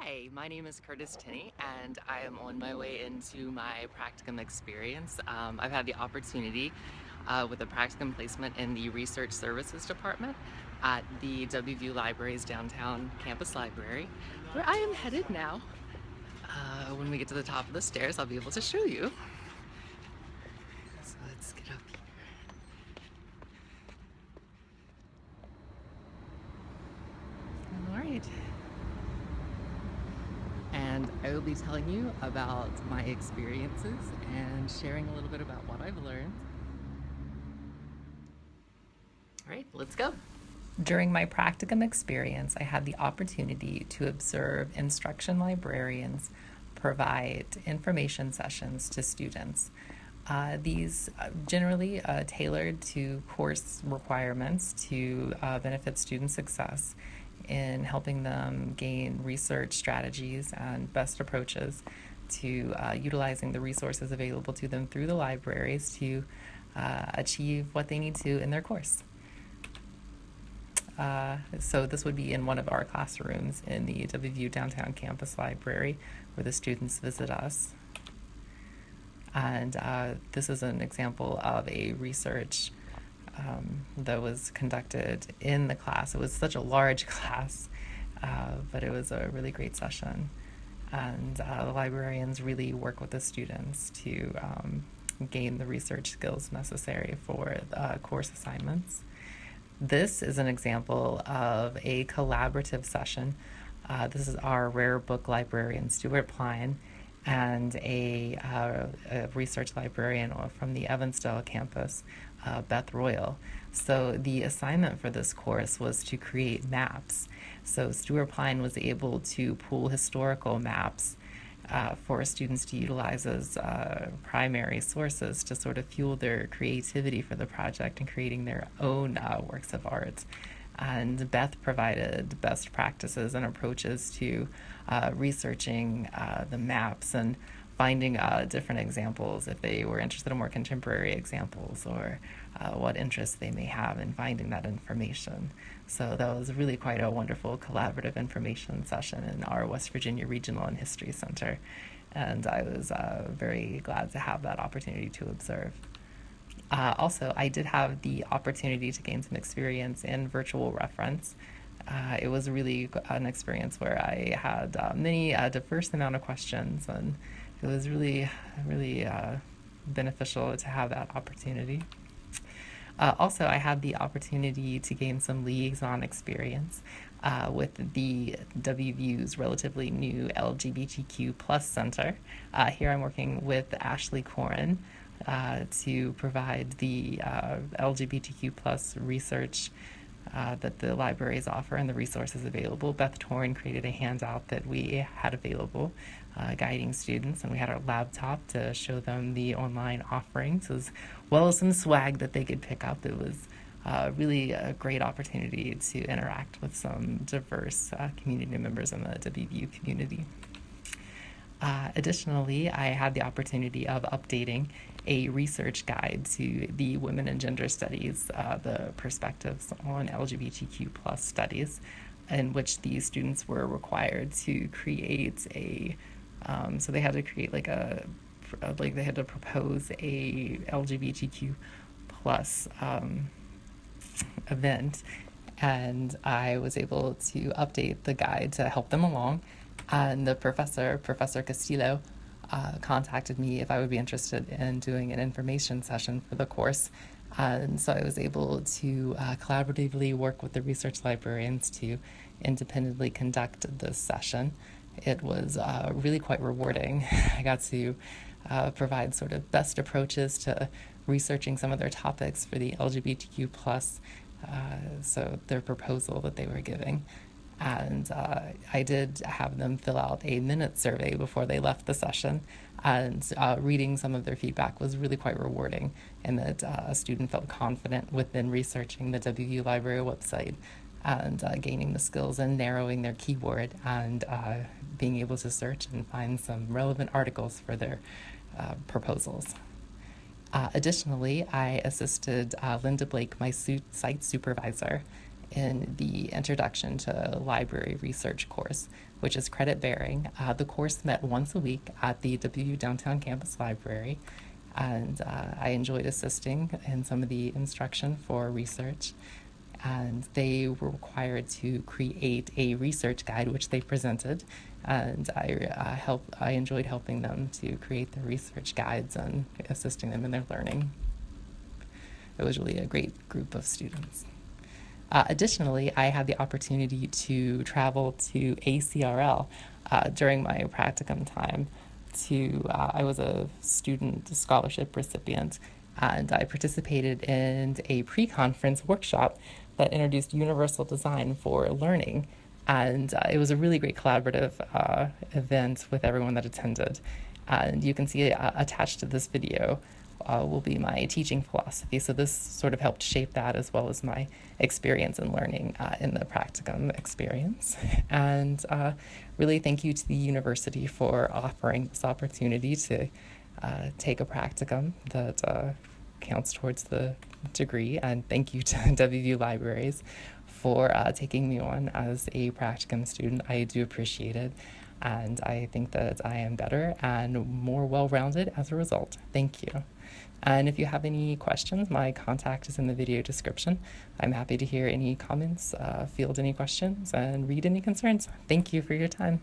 Hi, my name is Curtis Tenney, and I am on my way into my practicum experience. I've had the opportunity with a practicum placement in the Research Services Department at the WVU Libraries downtown campus library, where I am headed now. When we get to the top of the stairs, I'll be able to show you. So let's get up here. All right. And I will be telling you about my experiences and sharing a little bit about what I've learned. All right, let's go. During my practicum experience, I had the opportunity to observe instruction librarians provide information sessions to students. These generally tailored to course requirements to benefit student success in helping them gain research strategies and best approaches to utilizing the resources available to them through the libraries to achieve what they need to in their course. So this would be in one of our classrooms in the WVU Downtown Campus Library where the students visit us. And this is an example of a research that was conducted in the class. It was such a large class, but it was a really great session. And the librarians really work with the students to gain the research skills necessary for course assignments. This is an example of a collaborative session. This is our rare book librarian, Stuart Pline, and a research librarian from the Evansdale campus, Beth Royal. So the assignment for this course was to create maps. So Stuart Pline was able to pull historical maps for students to utilize as primary sources to sort of fuel their creativity for the project and creating their own works of art. And Beth provided best practices and approaches to researching the maps and finding different examples if they were interested in more contemporary examples or what interests they may have in finding that information. So that was really quite a wonderful collaborative information session in our West Virginia Regional and History Center. And I was very glad to have that opportunity to observe. Also, I did have the opportunity to gain some experience in virtual reference. It was really an experience where I had many diverse amount of questions, and it was really beneficial to have that opportunity. Also, I had the opportunity to gain some liaison experience with the WVU's relatively new LGBTQ plus center. Here I'm working with Ashley Corin to provide the LGBTQ plus research that the libraries offer and the resources available. Beth Torn created a handout that we had available guiding students, and we had our laptop to show them the online offerings as well as some swag that they could pick up. It was really a great opportunity to interact with some diverse community members in the WVU community. Additionally, I had the opportunity of updating a research guide to the Women and Gender Studies, the perspectives on LGBTQ plus studies, in which the students were required to create so they had to create they had to propose a LGBTQ plus event, and I was able to update the guide to help them along. And the Professor Castillo, contacted me if I would be interested in doing an information session for the course. And so I was able to collaboratively work with the research librarians to independently conduct this session. It was really quite rewarding. I got to provide sort of best approaches to researching some of their topics for the LGBTQ plus, so their proposal that they were giving. And I did have them fill out a minute survey before they left the session, and reading some of their feedback was really quite rewarding, in that a student felt confident within researching the WVU Library website and gaining the skills and narrowing their keyword and being able to search and find some relevant articles for their proposals. Additionally, I assisted Linda Blake, my site supervisor, in the Introduction to Library Research course, which is credit-bearing. The course met once a week at the WVU Downtown Campus Library, and I enjoyed assisting in some of the instruction for research. And they were required to create a research guide, which they presented, and I enjoyed helping them to create the research guides and assisting them in their learning. It was really a great group of students. Additionally, I had the opportunity to travel to ACRL during my practicum time. I was a student scholarship recipient, and I participated in a pre-conference workshop that introduced universal design for learning. And it was a really great collaborative event with everyone that attended. And you can see attached to this video will be my teaching philosophy. So this sort of helped shape that, as well as my experience in learning in the practicum experience. And really thank you to the university for offering this opportunity to take a practicum that counts towards the degree. And thank you to WVU Libraries for taking me on as a practicum student. I do appreciate it, and I think that I am better and more well-rounded as a result. Thank you. And if you have any questions, my contact is in the video description. I'm happy to hear any comments, field any questions, and read any concerns. Thank you for your time.